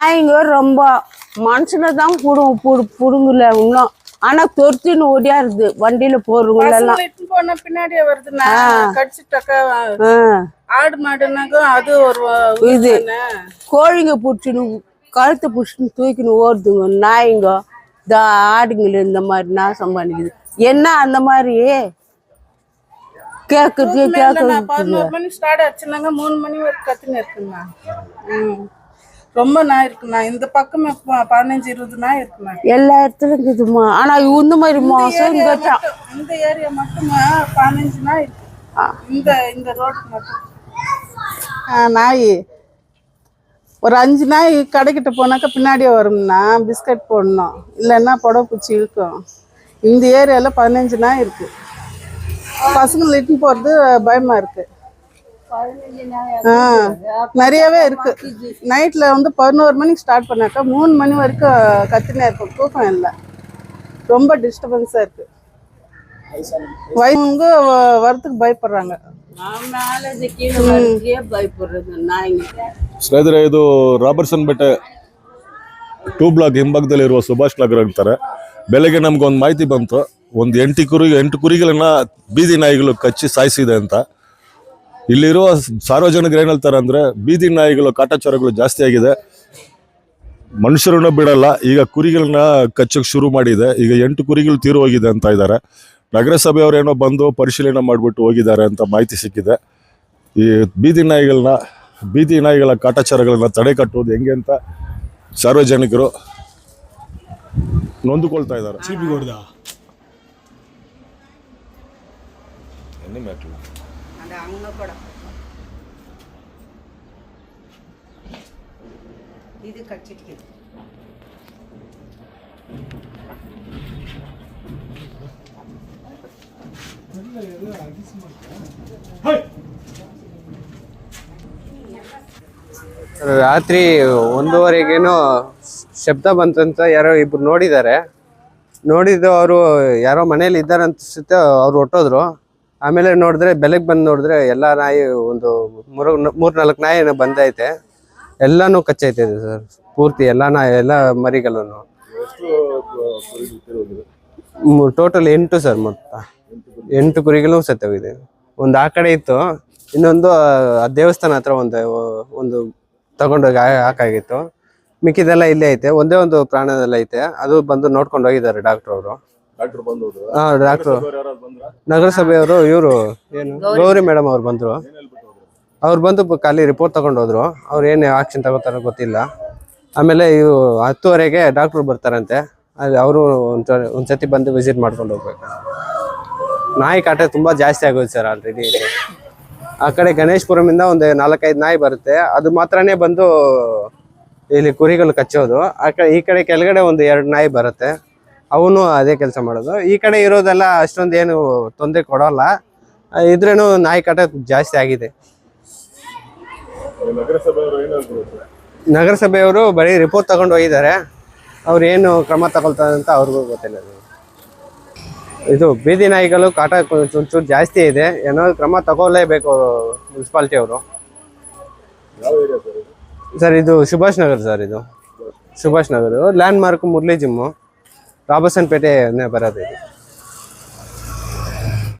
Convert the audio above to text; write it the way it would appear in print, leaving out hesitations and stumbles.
நாய்ங்க ரொம்ப மனுஷனை தான் புடுங்கல இன்னும். ஆனா தொர்த்தின்னு ஓடியாருது வண்டியில போறவங்க எல்லாம். போன பின்னாடியே வருதுண்ணா, கடிச்சிட்டாக்கா. ஆடு மாடுனாக்கா அது ஒரு இது கோழிங்க புடிச்சுன்னு கழுத்தை புடிச்சுன்னு தூக்கின்னு ஓடுதுங்க நாய்ங்க. இந்த ஆடுங்கள இந்த மாதிரி நாசம் பண்ணிக்குது. என்ன அந்த மாதிரி கேக்குறது 11 மணி ஸ்டார்ட் ஆச்சுனாங்க 3 மணி வரைக்கும் கத்துன்னு இருக்குண்ணா. ரொம்ப நாய் இருக்குண்ணா. இந்த பக்கமே 15-20 நாய் இருக்குண்ணா. எல்லா இடத்துலயும் இருக்குதுமா. ஆனா இந்த மாதிரி மோசம் இந்த ஏரியா மட்டுமா 15 நாய் இருக்கு. இந்த ரோடு மட்டும் நாய் ஒரு 5 நாய் கடைக்கிட்ட போனாக்கா பின்னாடியே வரும்னா பிஸ்கட் போடணும், இல்லைன்னா புடவை பூச்சி இழுக்கும். இந்த ஏரியாவில் 15 நாய் இருக்கு. பசங்களை இட்டுன்னு போகிறது பயமா இருக்கு. நிறையவே இருக்கு. நைட்ல 11 மணிக்கு ஸ்டார்ட் பண்ணாக்கா 3 மணி வரைக்கும் கத்தினே இருக்கும். தூக்கம் இல்லை, ரொம்ப டிஸ்டர்பன்ஸா இருக்கு. வயசுங்க வரத்துக்கு பயப்படுறாங்க. ಸ್ನೇಹಿತರೆ, ಇದು ರಾಬರ್ಟ್ಸನ್ ಬೆಟ್ಟ 2 ಬ್ಲಾಕ್ ಹಿಂಭಾಗದಲ್ಲಿರುವ ಸುಭಾಷ್ ನಗರ ಅಂತಾರೆ. ಬೆಳಗ್ಗೆ ನಮ್ಗೊಂದು ಮಾಹಿತಿ ಬಂತು, ಒಂದು 8 ಕುರಿಗಳನ್ನ ಬೀದಿ ನಾಯಿಗಳು ಕಚ್ಚಿ ಸಾಯಿಸಿದೆ ಅಂತ. ಇಲ್ಲಿರುವ ಸಾರ್ವಜನಿಕರು ಏನ್ ಹೇಳ್ತಾರೆ ಅಂದ್ರೆ, ಬೀದಿ ನಾಯಿಗಳು ಕಾಟಾಚಾರಗಳು ಜಾಸ್ತಿ ಆಗಿದೆ, ಮನುಷ್ಯರನ್ನ ಬಿಡಲ್ಲ. ಈಗ ಕುರಿಗಳನ್ನ ಕಚ್ಚಕ್ಕೆ ಶುರು ಮಾಡಿದೆ. ಈಗ 8 ಕುರಿಗಳು ತೀರು ಹೋಗಿದೆ ಅಂತ ಇದ್ದಾರೆ. ನಗರಸಭೆಯವರೇನೋ ಬಂದು ಪರಿಶೀಲನೆ ಮಾಡಿಬಿಟ್ಟು ಹೋಗಿದ್ದಾರೆ ಅಂತ ಮಾಹಿತಿ ಸಿಕ್ಕಿದೆ. ಈ ಬೀದಿ ನಾಯಿಗಳ ಕಾಟಾಚಾರಗಳನ್ನ ತಡೆ ಕಟ್ಟುವುದು ಹೆಂಗೆ ಅಂತ ಸಾರ್ವಜನಿಕರು ನೊಂದುಕೊಳ್ತಾ ಇದ್ದಾರೆ. ರಾತ್ರಿ 1:30ಗೇನೋ ಶಬ್ದ ಬಂತಂತ ಯಾರೋ ಇಬ್ರು ನೋಡಿದ್ದಾರೆ. ನೋಡಿದ್ದು ಅವರು ಯಾರೋ ಮನೇಲಿ ಇದ್ದಾರೆ ಅನ್ಸುತ್ತೆ. ಅವ್ರು ಹೊಟ್ಟೋದ್ರು. ಆಮೇಲೆ ನೋಡಿದ್ರೆ ಬೆಳಗ್ಗೆ ಬಂದು ನೋಡಿದ್ರೆ ಎಲ್ಲ ನಾಯಿ ಒಂದು 3-4 ನಾಯಿ ಬಂದೈತೆ. ಎಲ್ಲಾನು ಕಚ್ಚೈತೆ ಸರ್, ಪೂರ್ತಿ ಎಲ್ಲ ಮರಿಗಳನ್ನು. ಟೋಟಲ್ 8 ಸರ್, ಮೊತ್ತ 8 ಕುರಿಗಳು ಸತ್ತೋಗಿದೆ. ಒಂದು ಆ ಕಡೆ ಇತ್ತು, ಇನ್ನೊಂದು ಆ ದೇವಸ್ಥಾನ ಹತ್ರ ಒಂದು ತಗೊಂಡೋಗಿ ಹಾಕಾಗಿತ್ತು. ಮಿಕ್ಕಿದೆಲ್ಲ ಇಲ್ಲೇ ಐತೆ. ಒಂದೇ ಒಂದು ಪ್ರಾಣದೆಲ್ಲ ಐತೆ. ಅದು ಬಂದು ನೋಡ್ಕೊಂಡು ಹೋಗಿದ್ದಾರೆ ಡಾಕ್ಟರ್ ಅವರು. ಡಾಕ್ಟ್ರು ನಗರಸಭೆಯವರು ಇವರು ಏನು ಗೌರಿ ಮೇಡಮ್ ಅವ್ರು ಬಂದ್ರು. ಅವ್ರು ಬಂದು ಖಾಲಿ ರಿಪೋರ್ಟ್ ತಗೊಂಡು ಹೋದ್ರು. ಅವ್ರು ಏನು ಆಕ್ಷನ್ ತಗೋತಾರೋ ಗೊತ್ತಿಲ್ಲ. ಆಮೇಲೆ ಇವು 10:30ಗೆ ಡಾಕ್ಟ್ರು ಬರ್ತಾರಂತೆ. ಅವರು ಒಂದ್ಸತಿ ಬಂದು ವಿಸಿಟ್ ಮಾಡ್ಕೊಂಡು ಹೋಗ್ಬೇಕು. ನಾಯಿ ಕಾಟ ತುಂಬಾ ಜಾಸ್ತಿ ಆಗೋದು ಸರ್. ಆಲ್ರೆಡಿ ಆ ಕಡೆ ಗಣೇಶ್ಪುರಮಿಂದ ಒಂದು 4-5 ನಾಯಿ ಬರುತ್ತೆ. ಅದು ಮಾತ್ರನೇ ಬಂದು ಇಲ್ಲಿ ಕುರಿಗಳು ಕಚ್ಚೋದು. ಈ ಕಡೆ ಕೆಳಗಡೆ ಒಂದು 2 ನಾಯಿ ಬರುತ್ತೆ, ಅವನು ಅದೇ ಕೆಲಸ ಮಾಡೋದು. ಈ ಕಡೆ ಇರೋದೆಲ್ಲ ಅಷ್ಟೊಂದು ಏನು ತೊಂದರೆ ಕೊಡೋಲ್ಲ. ಇದ್ರೇನು ನಾಯಿ ಕಾಟ ಜಾಸ್ತಿ ಆಗಿದೆ. ನಗರಸಭೆಯವರು ಬರೀ ರಿಪೋರ್ಟ್ ತಗೊಂಡು ಹೋಗಿದ್ದಾರೆ. ಅವ್ರು ಏನು ಕ್ರಮ ತಗೊಳ್ತಾರೆ ಅಂತ ಅವ್ರಿಗೂ ಗೊತ್ತಿಲ್ಲ. ಇದು ಬೀದಿ ನಾಯಿಗಳು ಕಾಟ ಚೂರು ಜಾಸ್ತಿ ಇದೆ. ಏನೋ ಕ್ರಮ ತಗೊಳ್ಳೇಬೇಕು ಮುನ್ಸಿಪಾಲಿಟಿ ಅವರು. ಸರ್ ಇದು ಸುಭಾಷ್ ನಗರ್ ಸರ್. ಇದು Subhash Nagar land mark Murali gym, Robertson ಪೇಟೆ ಬರೋದು ಇದು.